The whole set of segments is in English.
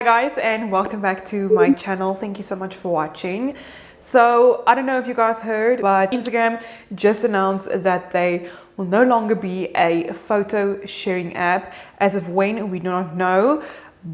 Hi guys, and welcome back to my channel. Thank you so much for watching. So I don't know if you guys heard, but Instagram just announced that they will no longer be a photo sharing app. As of when, we do not know,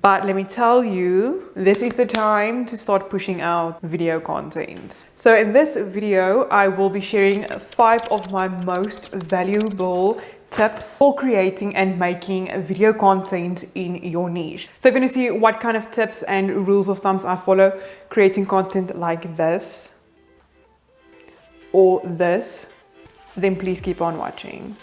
but let me tell you, this is the time to start pushing out video content. So in this video, I will be sharing 5 of my most valuable tips for creating and making video content in your niche. So if you want to see what kind of tips and rules of thumbs I follow creating content like this or this, then please keep on watching.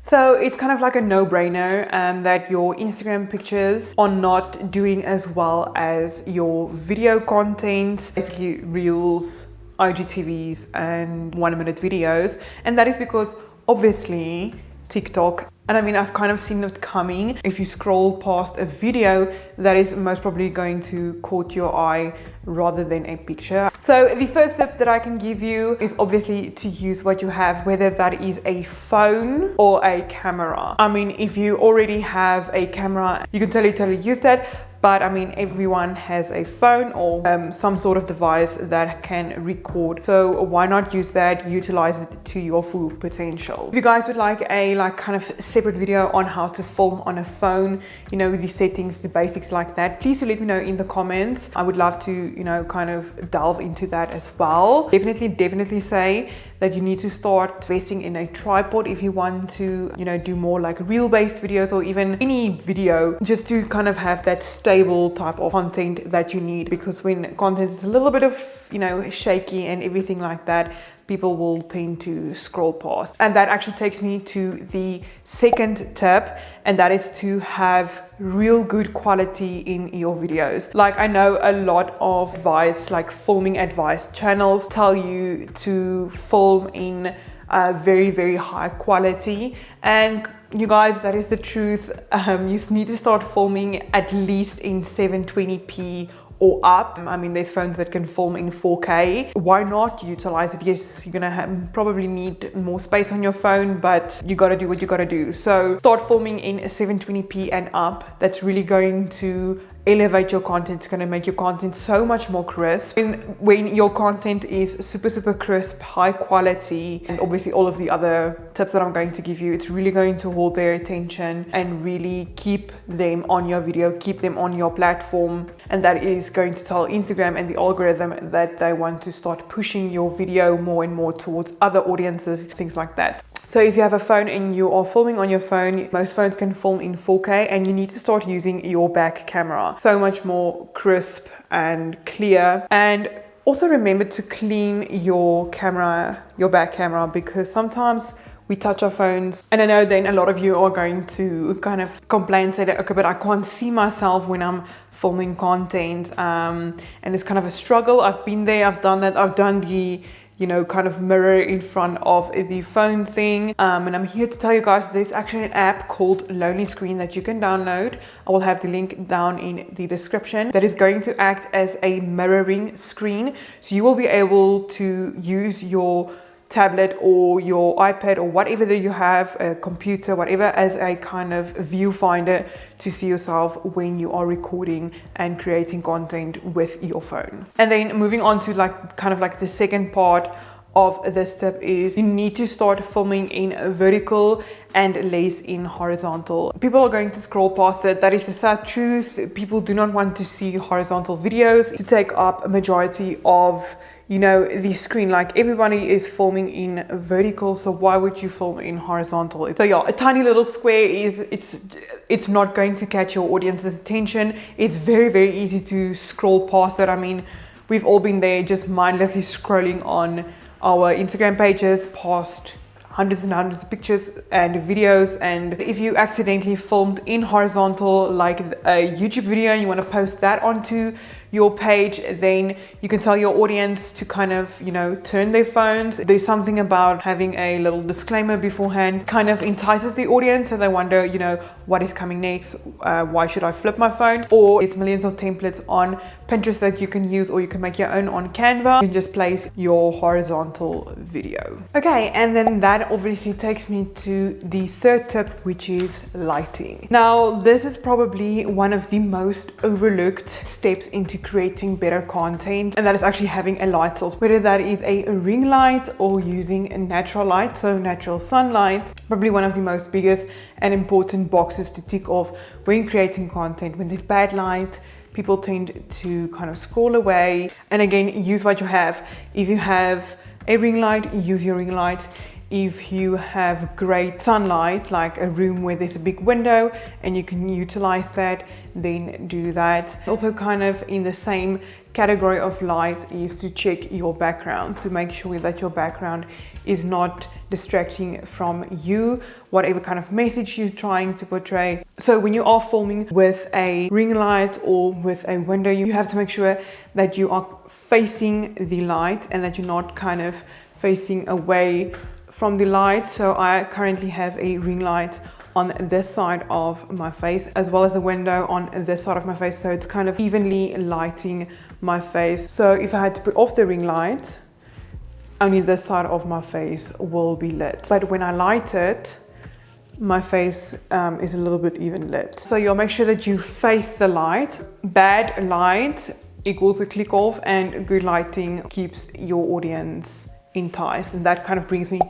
So it's kind of like a no-brainer that your Instagram pictures are not doing as well as your video content, basically reels, IGTVs and 1-minute videos. And that is because obviously TikTok, and I mean, I've kind of seen it coming. If you scroll past a video, that is most probably going to caught your eye rather than a picture. So the first tip that I can give you is obviously to use what you have, whether that is a phone or a camera. I mean, if you already have a camera, you can totally use that. But I mean, everyone has a phone or some sort of device that can record. So why not use that, utilize it to your full potential. If you guys would like a kind of separate video on how to film on a phone, you know, with the settings, the basics like that, please do let me know in the comments. I would love to, you know, kind of delve into that as well. Definitely say that you need to start investing in a tripod if you want to, you know, do more like reel-based videos or even any video, just to kind of have that stable type of content that you need. Because when content is a little bit of, you know, shaky and everything like that, people will tend to scroll past. And that actually takes me to the second tip, and that is to have real good quality in your videos. Like, I know a lot of advice, like filming advice channels, tell you to film in very high quality, and you guys, that is the truth. You need to start filming at least in 720p or up. I mean, there's phones that can film in 4K. Why not utilize it? Yes, you're gonna probably need more space on your phone, but you gotta do what you gotta do. So start filming in 720p and up. That's really going to elevate your content. It's going to make your content so much more crisp. And when your content is super crisp, high quality, and obviously all of the other tips that I'm going to give you, it's really going to hold their attention and really keep them on your video, keep them on your platform. And that is going to tell Instagram and the algorithm that they want to start pushing your video more and more towards other audiences, things like that. So if you have a phone and you are filming on your phone, most phones can film in 4K, and you need to start using your back camera. So much more crisp and clear. And also remember to clean your camera, your back camera, because sometimes we touch our phones, and I know then a lot of you are going to kind of complain, say that, okay, but I can't see myself when I'm filming content, and it's kind of a struggle. I've been there, I've done that, I've done the, you know, kind of mirror in front of the phone thing, and I'm here to tell you guys there's actually an app called Lonely Screen that you can download. I will have the link down in the description. That is going to act as a mirroring screen, so you will be able to use your tablet or your iPad or whatever that you have, a computer, whatever, as a kind of viewfinder to see yourself when you are recording and creating content with your phone. And then moving on to like kind of like the second part of this tip is you need to start filming in vertical and less in horizontal. People are going to scroll past it. That is the sad truth. People do not want to see horizontal videos to take up a majority of, you know, the screen. Like, everybody is filming in vertical, so why would you film in horizontal? So yeah, a tiny little square it's not going to catch your audience's attention. It's very easy to scroll past it. I mean, we've all been there, just mindlessly scrolling on our Instagram pages past hundreds and hundreds of pictures and videos. And if you accidentally filmed in horizontal, like a YouTube video, and you want to post that onto your page, then you can tell your audience to kind of, you know, turn their phones. There's something about having a little disclaimer beforehand, kind of entices the audience, and they wonder, you know, what is coming next? Why should I flip my phone? Or there's millions of templates on Pinterest that you can use, or you can make your own on Canva. You can just place your horizontal video. Okay, and then that obviously takes me to the third tip, which is lighting. Now, this is probably one of the most overlooked steps into creating better content, and that is actually having a light source, whether that is a ring light or using a natural light, so natural sunlight. Probably one of the most biggest and important boxes to tick off when creating content. When there's bad light, people tend to kind of scroll away. And again, use what you have. If you have a ring light, use your ring light. If you have great sunlight, like a room where there's a big window and you can utilize that, then do that. Also, kind of in the same category of light is to check your background, to make sure that your background is not distracting from you, whatever kind of message you're trying to portray. So when you are filming with a ring light or with a window, you have to make sure that you are facing the light and that you're not kind of facing away from the light. So I currently have a ring light on this side of my face, as well as the window on this side of my face, so it's kind of evenly lighting my face. So if I had to put off the ring light, only this side of my face will be lit, but when I light it, my face is a little bit even lit. So you'll make sure that you face the light. Bad light equals a click off, and good lighting keeps your audience enticed. And that kind of brings me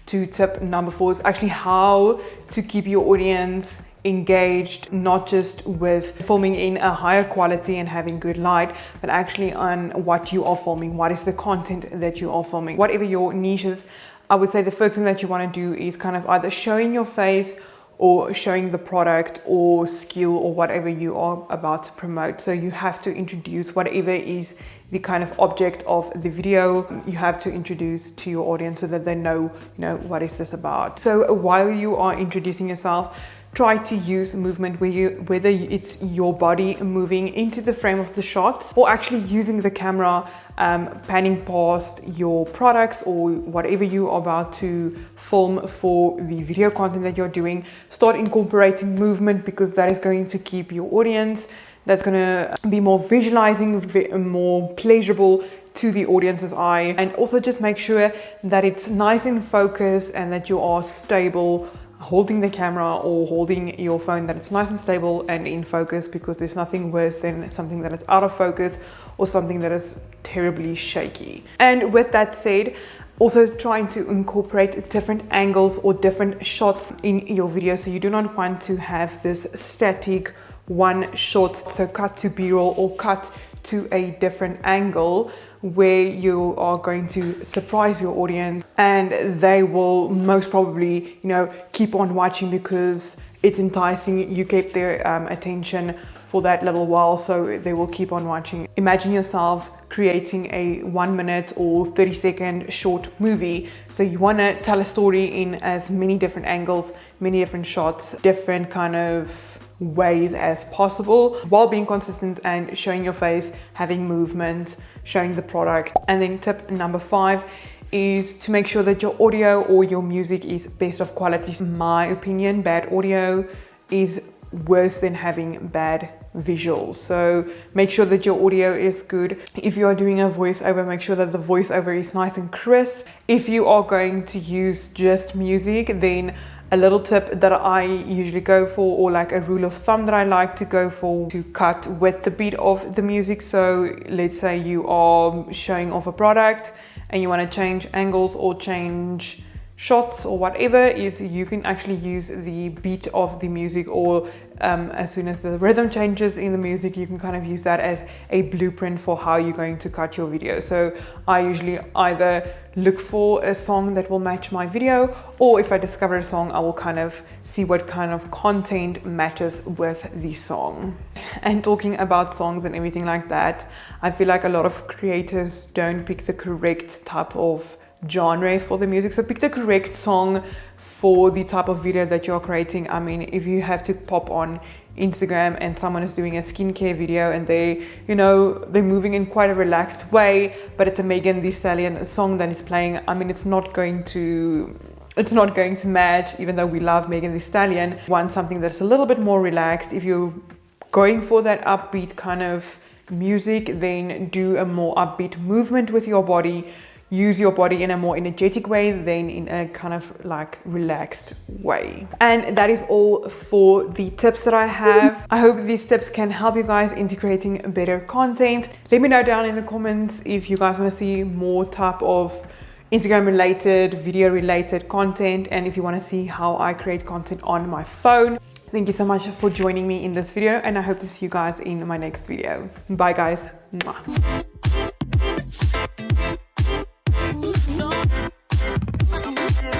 to tip number 4, is actually how to keep your audience engaged, not just with filming in a higher quality and having good light, but actually on what you are filming. What is the content that you are filming? Whatever your niche is, I would say the first thing that you want to do is kind of either showing your face or showing the product or skill or whatever you are about to promote. So you have to introduce whatever is the kind of object of the video, you have to introduce to your audience so that they know, what is this about. So while you are introducing yourself, try to use movement whether it's your body moving into the frame of the shot or actually using the camera, panning past your products or whatever you are about to film for the video content that you're doing. Start incorporating movement, because that is going to keep your audience, that's going to be more visualizing, more pleasurable to the audience's eye. And also just make sure that it's nice in focus and that you are stable holding the camera or holding your phone, that it's nice and stable and in focus, because there's nothing worse than something that is out of focus or something that is terribly shaky. And with that said, also trying to incorporate different angles or different shots in your video. So you do not want to have this static one shot, so cut to B-roll or cut to a different angle where you are going to surprise your audience, and they will most probably, keep on watching because it's enticing. You keep their attention for that little while, so they will keep on watching. Imagine yourself creating a 1 minute or 30-second short movie. So you want to tell a story in as many different angles, many different shots, different kind of ways as possible, while being consistent and showing your face, having movement, showing the product. And then tip number 5 is to make sure that your audio or your music is best of quality. In my opinion, bad audio is worse than having bad visuals. So make sure that your audio is good. If you are doing a voiceover, make sure that the voiceover is nice and crisp. If you are going to use just music, then a little tip that I usually go for, or like a rule of thumb that I like to go for, to cut with the beat of the music. So let's say you are showing off a product and you want to change angles or change shots or whatever, is you can actually use the beat of the music, or as soon as the rhythm changes in the music, you can kind of use that as a blueprint for how you're going to cut your video. So I usually either look for a song that will match my video, or if I discover a song, I will kind of see what kind of content matches with the song. And talking about songs and everything like that, I feel like a lot of creators don't pick the correct type of genre for the music. So pick the correct song for the type of video that you're creating. I mean, if you have to pop on Instagram and someone is doing a skincare video and they, you know, they're moving in quite a relaxed way, but it's a Megan Thee Stallion song that is playing, I mean, it's not going to match, even though we love Megan Thee Stallion. Want something that's a little bit more relaxed. If you're going for that upbeat kind of music, then do a more upbeat movement with your body. Use your body in a more energetic way than in a kind of like relaxed way. And that is all for the tips that I have. I hope these tips can help you guys into creating better content. Let me know down in the comments if you guys want to see more type of Instagram related, video related content, and if you want to see how I create content on my phone. Thank you so much for joining me in this video, and I hope to see you guys in my next video. Bye guys. Mwah.